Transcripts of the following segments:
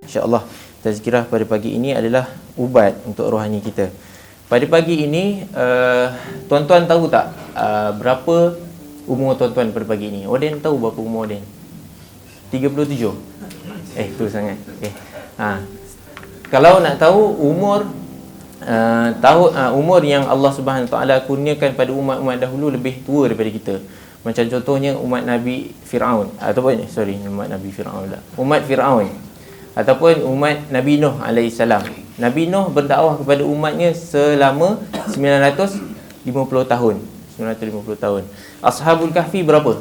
InsyaAllah tazkirah pada pagi ini adalah ubat untuk rohani kita. Pada pagi ini, tuan-tuan tahu tak berapa umur tuan-tuan pada pagi ini? Oden tahu berapa umur Oden? 37? Tu sangat. Kalau nak tahu umur umur yang Allah Subhanahu Taala kurniakan pada umat-umat dahulu lebih tua daripada kita. Macam contohnya umat Nabi Firaun umat Firaun ataupun umat Nabi Nuh alaihissalam. Nabi Nuh berdakwah kepada umatnya selama 950 tahun. Ashabul Kahfi berapa?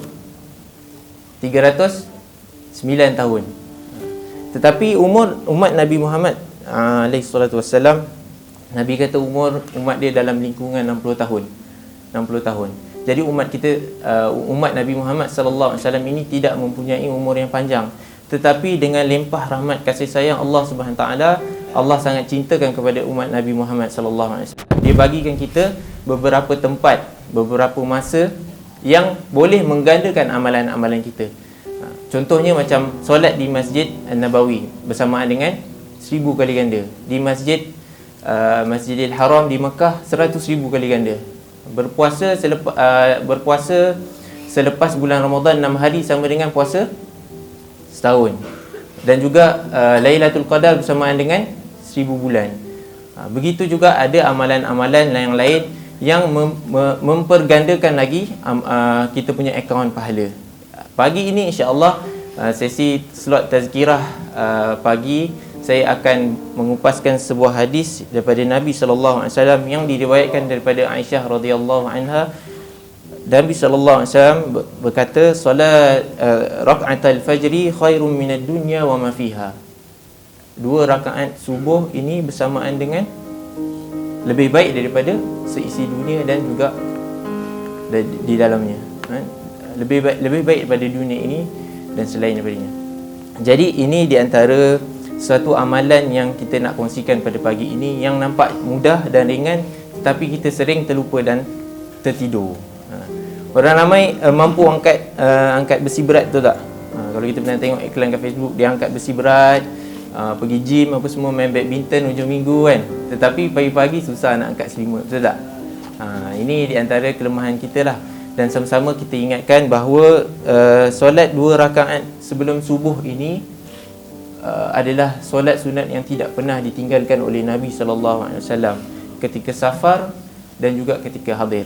309 tahun. Tetapi umur umat Nabi Muhammad alaihissalatu wassalam, Nabi kata umur umat dia dalam lingkungan 60 tahun. Jadi umat kita, umat Nabi Muhammad sallallahu alaihi wasallam ini tidak mempunyai umur yang panjang. Tetapi dengan limpah rahmat kasih sayang Allah Subhanahu taala, Allah sangat cintakan kepada umat Nabi Muhammad sallallahu alaihi wasallam. Dia bagikan kita beberapa tempat, beberapa masa yang boleh menggandakan amalan-amalan kita. Contohnya macam solat di Masjid An-Nabawi bersamaan dengan 1000 kali ganda. Di Masjidil Haram di Mekah 100,000 kali ganda. Berpuasa selepas bulan Ramadan 6 hari sama dengan puasa setahun. Dan juga Lailatul Qadar bersamaan dengan 1000 bulan. Begitu juga ada amalan-amalan yang lain yang mempergandakan lagi kita punya akaun pahala. Pagi ini insya-Allah sesi slot tazkirah pagi saya akan mengupaskan sebuah hadis daripada Nabi sallallahu alaihi wasallam yang diriwayatkan daripada Aisyah radhiyallahu anha. Nabi sallallahu alaihi wasallam berkata, solat rakaatul fajri khairum minad dunya wa ma fiha. 2 rakaat subuh ini bersamaan dengan lebih baik daripada seisi dunia dan juga di dalamnya. Lebih baik daripada dunia ini dan selain daripadanya. Jadi ini di antara suatu amalan yang kita nak kongsikan pada pagi ini yang nampak mudah dan ringan, tapi kita sering terlupa dan tertidur. Orang ramai mampu angkat besi berat, betul tak? Kalau kita pernah tengok iklan kat Facebook, dia angkat besi berat, pergi gym apa semua, main badminton hujung minggu kan. Tetapi pagi-pagi susah nak angkat selimut, betul tak? Ini di antara kelemahan kita lah. Dan sama-sama kita ingatkan bahawa solat 2 rakaat sebelum subuh ini adalah solat sunat yang tidak pernah ditinggalkan oleh Nabi sallallahu alaihi wasallam ketika safar dan juga ketika hadir.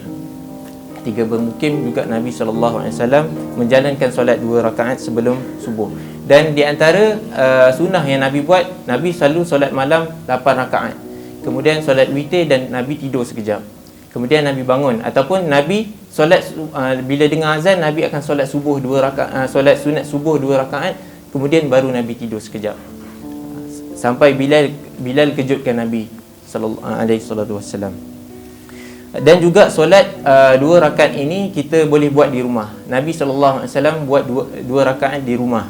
Ketika bermukim juga Nabi sallallahu alaihi wasallam menjalankan solat 2 rakaat sebelum subuh. Dan di antara sunnah yang Nabi buat, Nabi selalu solat malam 8 rakaat. Kemudian solat witir dan Nabi tidur sekejap. Kemudian Nabi bangun, ataupun Nabi solat bila dengar azan, Nabi akan solat subuh 2 rakaat, solat sunat subuh 2 rakaat. Kemudian baru Nabi tidur sekejap. Sampai Bilal kejutkan Nabi sallallahu alaihi wasallam. Dan juga solat 2 rakaat ini kita boleh buat di rumah. Nabi sallallahu alaihi wasallam buat 2 rakaat di rumah.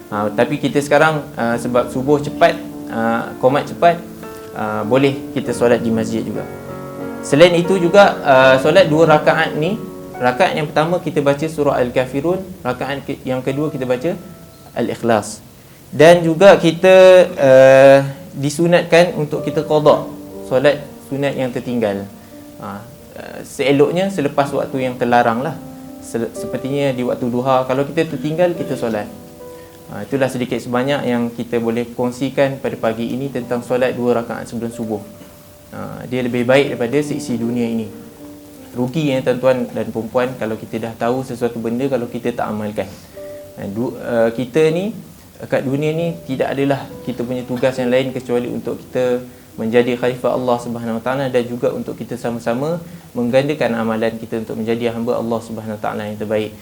Tapi kita sekarang sebab subuh cepat, qomat cepat, boleh kita solat di masjid juga. Selain itu juga solat 2 rakaat ni, rakaat yang pertama kita baca surah Al-Kafirun, rakaat yang kedua kita baca Al-Ikhlas. Dan juga kita disunatkan untuk kita qada solat sunat yang tertinggal. Seeloknya selepas waktu yang terlarang lah. Sepertinya di waktu duha, kalau kita tertinggal kita solat. Itulah sedikit sebanyak yang kita boleh kongsikan pada pagi ini tentang solat 2 rakaat sebelum subuh. Dia lebih baik daripada seisi dunia ini. Rugi tuan-tuan dan perempuan kalau kita dah tahu sesuatu benda kalau kita tak amalkan. Kita ni kat dunia ni tidak adalah kita punya tugas yang lain kecuali untuk kita menjadi khalifah Allah Subhanahu Wa Taala dan juga untuk kita sama-sama menggandakan amalan kita untuk menjadi hamba Allah Subhanahu Wa Taala yang terbaik.